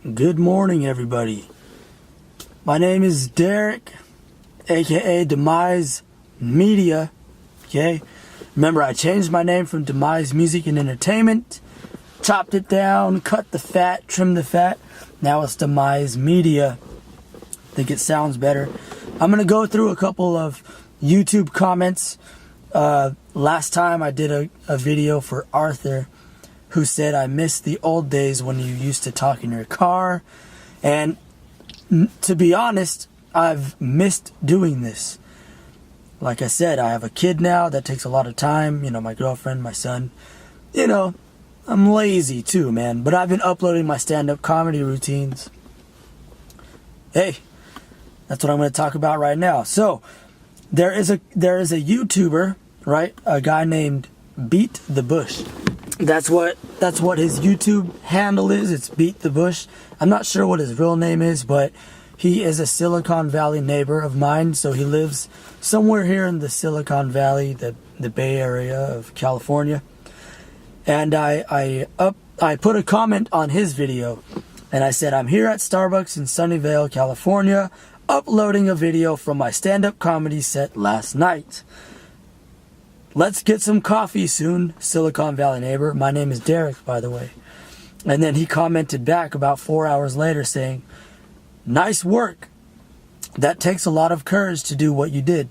Good morning, everybody. My name is Derek, aka Demise Media. Okay, remember I changed my name from Demise Music and Entertainment, chopped it down, cut the fat, trimmed the fat. Now it's Demise Media. I think it sounds better. I'm gonna go through a couple of YouTube comments. Last time I did a video for Arthur, who said I missed the old days when you used to talk in your car. And to be honest, I've missed doing this. Like I said, I have a kid now that takes a lot of time. You know, my girlfriend, my son. You know, I'm lazy too, man. But I've been uploading my stand-up comedy routines. Hey, that's what I'm going to talk about right now. So, there is a YouTuber, right? A guy named Beat the Bush. That's what his YouTube handle is. It's Beat the Bush. I'm not sure what his real name is, but he is a Silicon Valley neighbor of mine. So he lives somewhere here in the Silicon Valley, the Bay Area of California. And I put a comment on his video, and I said, I'm here at Starbucks in Sunnyvale, California, uploading a video from my stand-up comedy set last night. Let's get some coffee soon, Silicon Valley neighbor. My name is Derek, by the way. And then he commented back about 4 hours later saying, nice work. That takes a lot of courage to do what you did.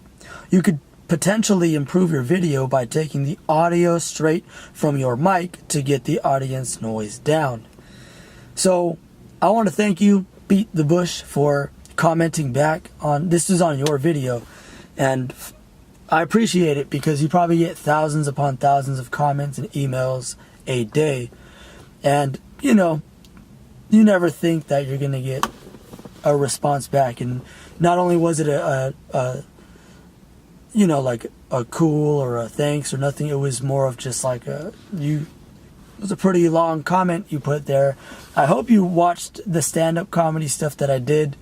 You could potentially improve your video by taking the audio straight from your mic to get the audience noise down. So I want to thank you, Beat the Bush, for commenting back on this is on your video. And I appreciate it because you probably get thousands upon thousands of comments and emails a day. And, you know, you never think that you're going to get a response back. And not only was it you know, like a cool or a thanks or nothing, it was more of just like it was a pretty long comment you put there. I hope you watched the stand-up comedy stuff that I did.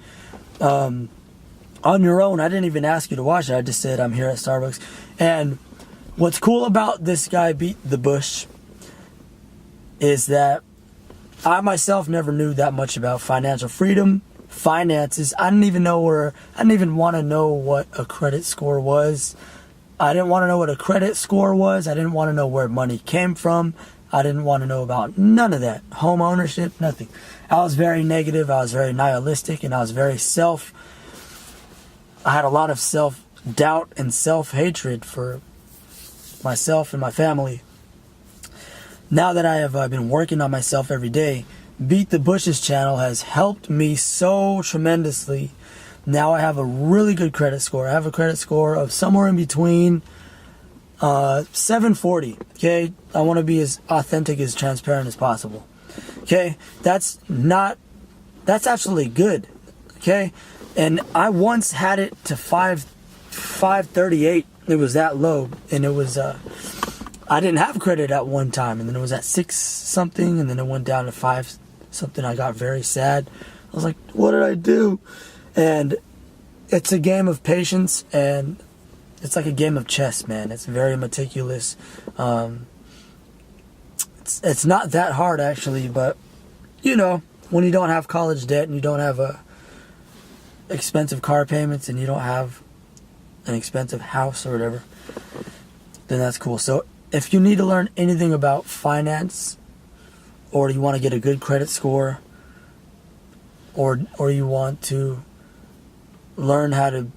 On your own. I didn't even ask you to watch it. I just said I'm here at Starbucks. And what's cool about this guy Beat the Bush is that I myself never knew that much about financial freedom, finances. I didn't even want to know what a credit score was. I didn't want to know what a credit score was. I didn't want to know where money came from. I didn't want to know about none of that. Home ownership, nothing. I was very negative. I was very nihilistic, and I was very I had a lot of self-doubt and self-hatred for myself and my family. Now that I have been working on myself every day, Beat the Bush's channel has helped me so tremendously. Now I have a really good credit score. I have a credit score of somewhere in between 740. Okay, I want to be as authentic, as transparent as possible. Okay, that's absolutely good. Okay. And I once had it to 538. It was that low. And it was, I didn't have credit at one time. And then it was at 6 something. And then it went down to 5 something. I got very sad. I was like, what did I do? And it's a game of patience. And it's like a game of chess, man. It's very meticulous. It's not that hard, actually. But, you know, when you don't have college debt and you don't have expensive car payments and you don't have an expensive house or whatever, then that's cool. So if you need to learn anything about finance, or you want to get a good credit score, or you want to learn how to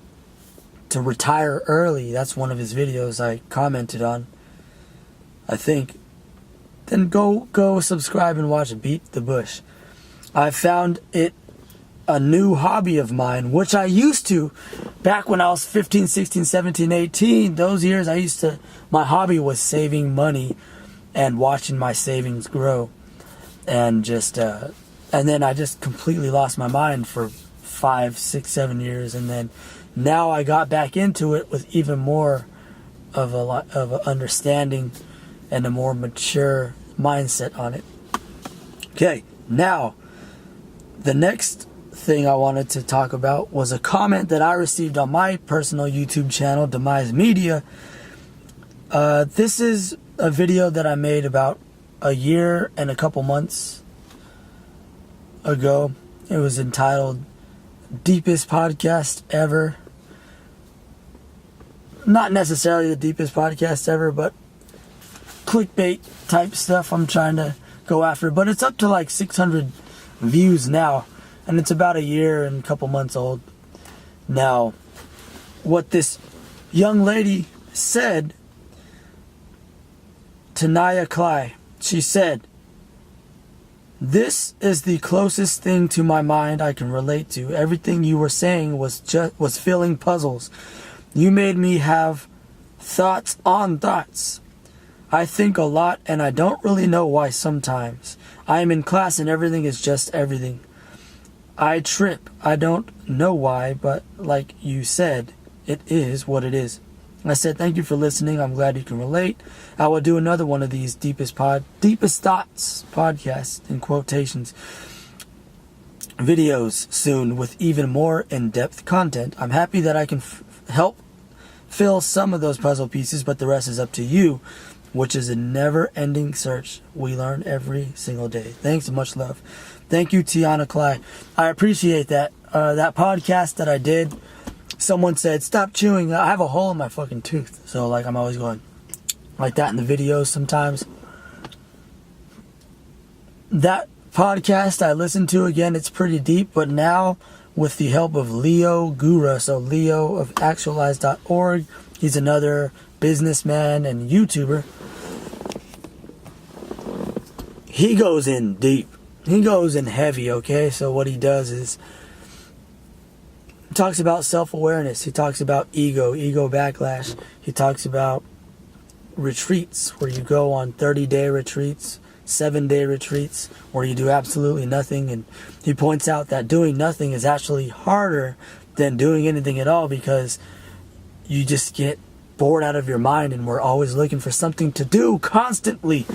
retire early, that's one of his videos I commented on, I think, then go subscribe and watch Beat the Bush. I found it a new hobby of mine, which I used to back when I was 15, 16, 17, 18. Those years my hobby was saving money and watching my savings grow. And and then I just completely lost my mind for 5, 6, 7 years. And then now I got back into it with even more of a understanding and a more mature mindset on it. Okay, now the next thing I wanted to talk about was a comment that I received on my personal YouTube channel, Demise Media. This is a video that I made about a year and a couple months ago. It was entitled Deepest Podcast Ever. Not necessarily the deepest podcast ever, but clickbait type stuff I'm trying to go after. But it's up to like 600 views now, and it's about a year and a couple months old. Now, what this young lady said to Naya Clay, she said, "This is the closest thing to my mind I can relate to. Everything you were saying was filling puzzles. You made me have thoughts on thoughts. I think a lot and I don't really know why sometimes. I am in class and everything is just everything. I trip. I don't know why, but like you said, it is what it is." I said, "Thank you for listening. I'm glad you can relate. I will do another one of these deepest thoughts podcasts in quotations videos soon with even more in-depth content. I'm happy that I can help fill some of those puzzle pieces, but the rest is up to you, which is a never-ending search. We learn every single day. Thanks and much love." Thank you, Tiana Clay. I appreciate that. That podcast that I did, someone said, "Stop chewing." I have a hole in my fucking tooth. So, like, I'm always going like that in the videos sometimes. That podcast I listened to, again, it's pretty deep, but now with the help of Leo Gura, so Leo of actualize.org, he's another businessman and YouTuber. He goes in deep. He goes in heavy, okay? So what he does is he talks about self-awareness. He talks about ego backlash. He talks about retreats where you go on 30-day retreats, 7-day retreats where you do absolutely nothing. And he points out that doing nothing is actually harder than doing anything at all because you just get bored out of your mind, and we're always looking for something to do constantly,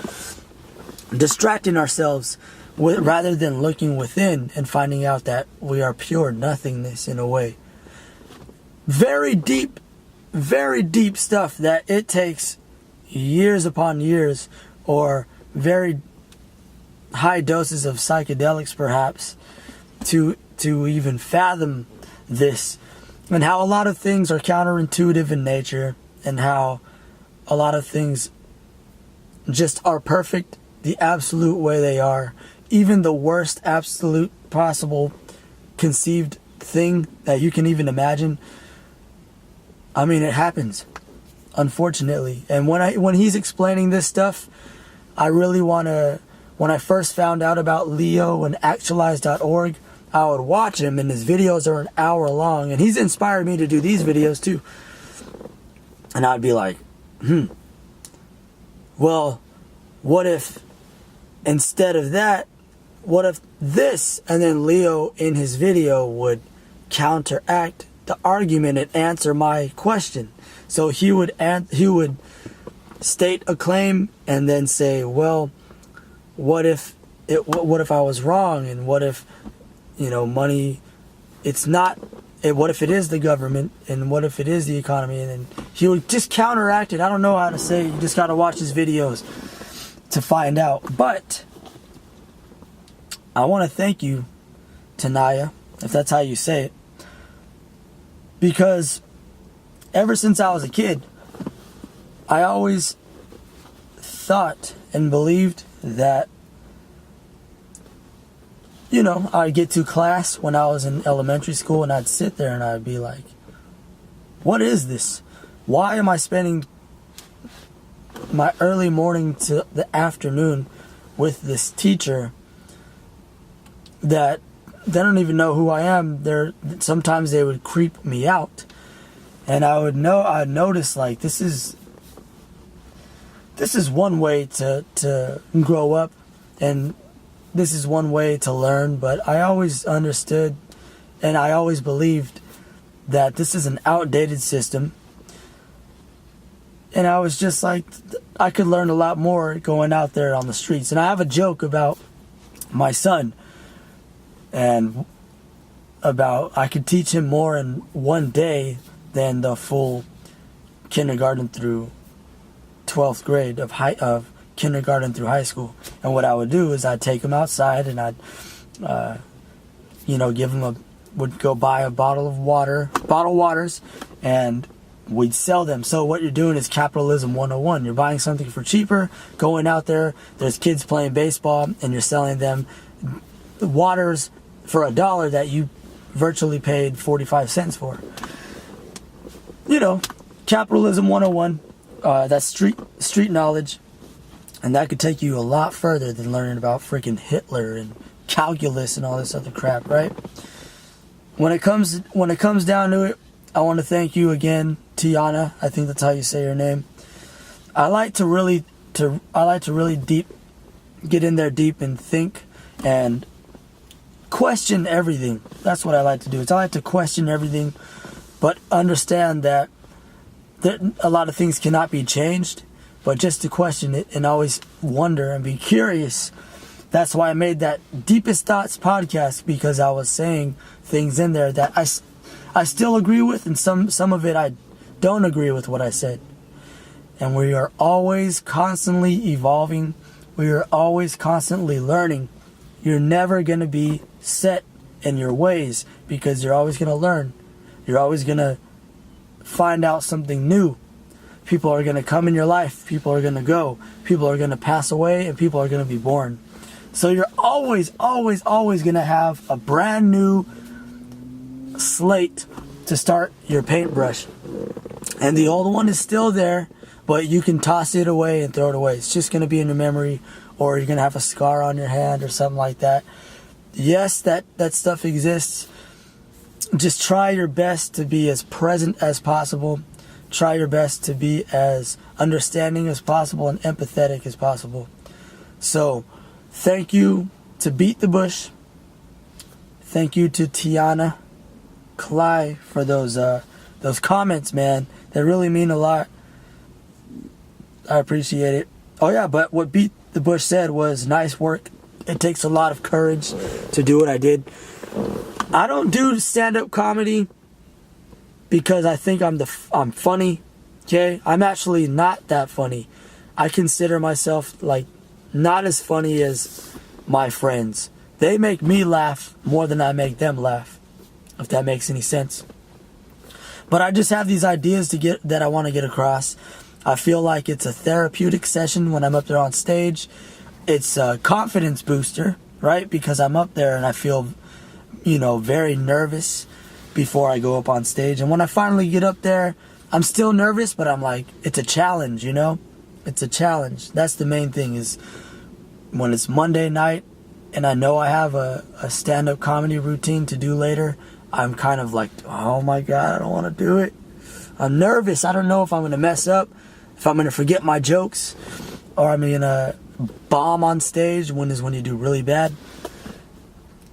distracting ourselves rather than looking within and finding out that we are pure nothingness in a way. Very deep stuff that it takes years upon years or very high doses of psychedelics perhaps to even fathom this, and how a lot of things are counterintuitive in nature, and how a lot of things just are perfect the absolute way they are. Even the worst absolute possible conceived thing that you can even imagine, I mean, it happens, unfortunately. And when he's explaining this stuff, I really want to, when I first found out about Leo and actualize.org, I would watch him, and his videos are an hour long, and he's inspired me to do these videos too. And I'd be like, well, what if instead of that, what if this? And then Leo in his video would counteract the argument and answer my question. So he would state a claim and then say, well, what if I was wrong, and what if, money, it's not, what if it is the government, and what if it is the economy? And then he would just counteract it. I don't know how to say it. You just got to watch his videos to find out. But I want to thank you, Tanaya, if that's how you say it, because ever since I was a kid, I always thought and believed that, I'd get to class when I was in elementary school, and I'd sit there and I'd be like, what is this? Why am I spending my early morning to the afternoon with this teacher that they don't even know who I am? Sometimes they would creep me out, and I'd notice, like, this is one way to grow up, and this is one way to learn. But I always understood, and I always believed that this is an outdated system, and I was just like, I could learn a lot more going out there on the streets. And I have a joke about my son, and about I could teach him more in one day than the full kindergarten through 12th grade of kindergarten through high school. And what I would do is I'd take him outside, and I'd give them would go buy a bottled waters, and we'd sell them. So what you're doing is capitalism 101. You're buying something for cheaper, going out there's kids playing baseball, and you're selling them waters for $1 that you virtually paid 45 cents for. Capitalism 101. That's street knowledge, and that could take you a lot further than learning about freaking Hitler and calculus and all this other crap, right? When it comes down to it, I want to thank you again, Tiana. I think that's how you say your name. I like to really get in there deep and think and question everything. That's what I like to do. I like to question everything, but understand that a lot of things cannot be changed, but just to question it and always wonder and be curious. That's why I made that Deepest Thoughts podcast, because I was saying things in there that I still agree with, and some of it I don't agree with what I said. And we are always constantly evolving. We are always constantly learning. You're never going to be set in your ways, because you're always going to learn. You're always going to find out something new. People are going to come in your life. People are going to go. People are going to pass away, and people are going to be born. So you're always going to have a brand new slate to start your paintbrush. And the old one is still there, but you can toss it away and throw it away. It's just going to be in your memory, or you're going to have a scar on your hand or something like that. Yes, that stuff exists. Just try your best to be as present as possible. Try your best to be as understanding as possible and empathetic as possible. So, thank you to Beat the Bush. Thank you to Tiana Cly for those comments, man. They really mean a lot. I appreciate it. Oh yeah, but what Beat the Bush said was nice work. It takes a lot of courage to do what I did. I don't do stand-up comedy because I think I'm funny. Okay, I'm actually not that funny. I consider myself like not as funny as my friends. They make me laugh more than I make them laugh, if that makes any sense. But I just have these ideas that I want to get across. I feel like it's a therapeutic session when I'm up there on stage. It's a confidence booster, right? Because I'm up there and I feel, very nervous before I go up on stage. And when I finally get up there, I'm still nervous, but I'm like, it's a challenge, It's a challenge. That's the main thing, is when it's Monday night and I know I have a stand-up comedy routine to do later, I'm kind of like, oh my God, I don't want to do it. I'm nervous. I don't know if I'm going to mess up, if I'm going to forget my jokes, or I'm going to bomb on stage when you do really bad.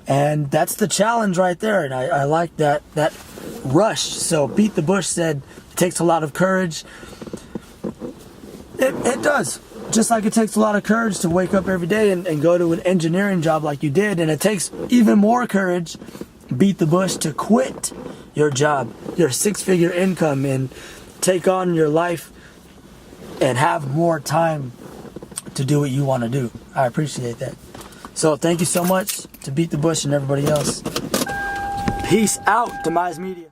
And that's the challenge right there. And I like that rush. So Beat the Bush said it takes a lot of courage. It does. Just like it takes a lot of courage to wake up every day and go to an engineering job like you did. And it takes even more courage, Beat the Bush, to quit your job, your 6-figure income, and take on your life and have more time to do what you want to do. I appreciate that. So thank you so much to Beat the Bush and everybody else. Peace out, Demise Media.